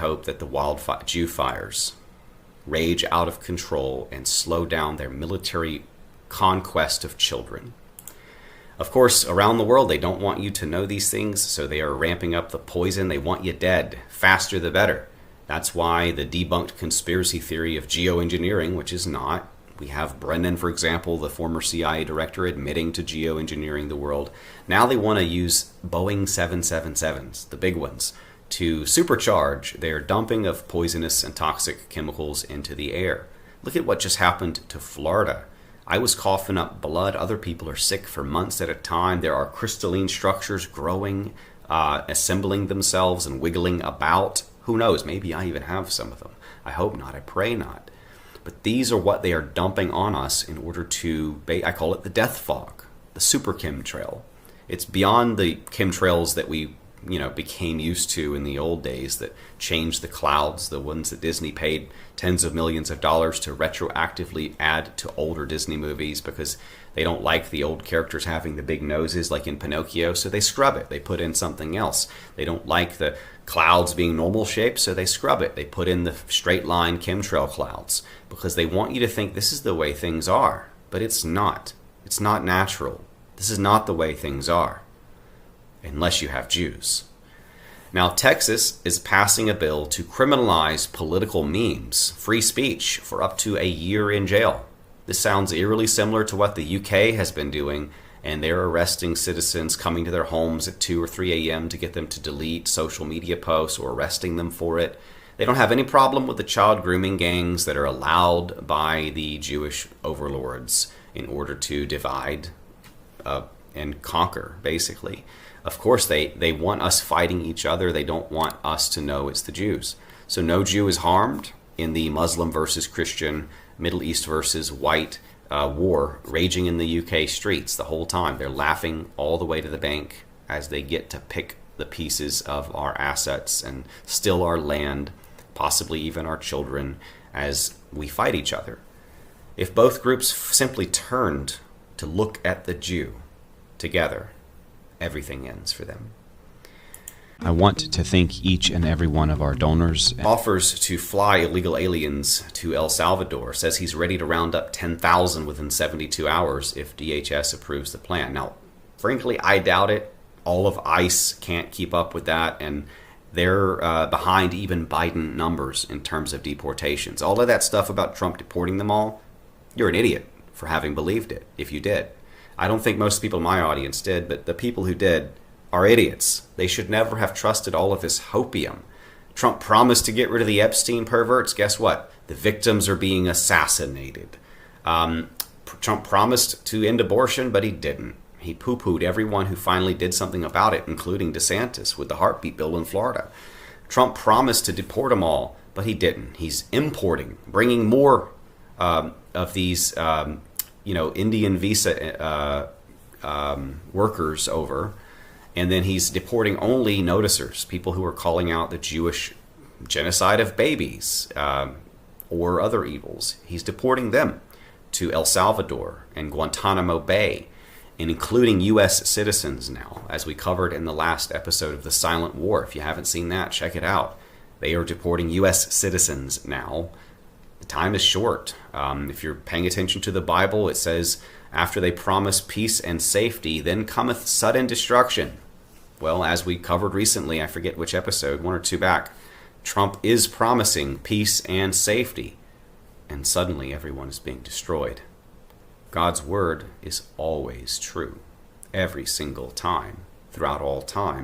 hope that the Jew fires rage out of control and slow down their military conquest of children. Of course, around the world, they don't want you to know these things, so they are ramping up the poison. They want you dead. Faster the better. That's why the debunked conspiracy theory of geoengineering, which is not. We have Brennan, for example, the former CIA director, admitting to geoengineering the world. Now they want to use Boeing 777s, the big ones, to supercharge their dumping of poisonous and toxic chemicals into the air. Look at what just happened to Florida. I was coughing up blood. Other people are sick for months at a time. There are crystalline structures growing, assembling themselves and wiggling about. Who knows? Maybe I even have some of them. I hope not. I pray not. But these are what they are dumping on us in order to, I call it the death fog, the super chemtrail. It's beyond the chemtrails that we became used to in the old days that changed the clouds, the ones that Disney paid tens of millions of dollars to retroactively add to older Disney movies because they don't like the old characters having the big noses like in Pinocchio, so they scrub it. They put in something else. They don't like the clouds being normal shapes, so they scrub it. They put in the straight line chemtrail clouds because they want you to think this is the way things are, but it's not. It's not natural. This is not the way things are. Unless you have Jews. Now, Texas is passing a bill to criminalize political memes, free speech, for up to a year in jail. This sounds eerily similar to what the UK has been doing, and they're arresting citizens, coming to their homes at 2 or 3 a.m. to get them to delete social media posts or arresting them for it. They don't have any problem with the child grooming gangs that are allowed by the Jewish overlords in order to divide and conquer, basically. Of course, they want us fighting each other. They don't want us to know it's the Jews. So no Jew is harmed in the Muslim versus Christian, Middle East versus white war raging in the UK streets the whole time. They're laughing all the way to the bank as they get to pick the pieces of our assets and steal our land, possibly even our children, as we fight each other. If both groups simply turned to look at the Jew together, everything ends for them. I want to thank each and every one of our donors. Offers to fly illegal aliens to El Salvador. Says he's ready to round up 10,000 within 72 hours if DHS approves the plan. Now, frankly, I doubt it. All of ICE can't keep up with that, and they're behind even Biden numbers in terms of deportations. All of that stuff about Trump deporting them all, you're an idiot for having believed it, if you did. I don't think most people in my audience did, but the people who did are idiots. They should never have trusted all of this hopium. Trump promised to get rid of the Epstein perverts. Guess what? The victims are being assassinated. Trump promised to end abortion, but he didn't. He poo-pooed everyone who finally did something about it, including DeSantis with the heartbeat bill in Florida. Trump promised to deport them all, but he didn't. He's importing, bringing more of these Indian visa workers over, and then he's deporting only noticers, people who are calling out the Jewish genocide of babies or other evils. He's deporting them to El Salvador and Guantanamo Bay, and including U.S. citizens now, as we covered in the last episode of The Silent War. If you haven't seen that, check it out. They are deporting U.S. citizens now. The time is short. If you're paying attention to the Bible, it says, after they promise peace and safety, then cometh sudden destruction. Well, as we covered recently, I forget which episode, 1 or 2 back, Trump is promising peace and safety, and suddenly everyone is being destroyed. God's word is always true, every single time, throughout all time.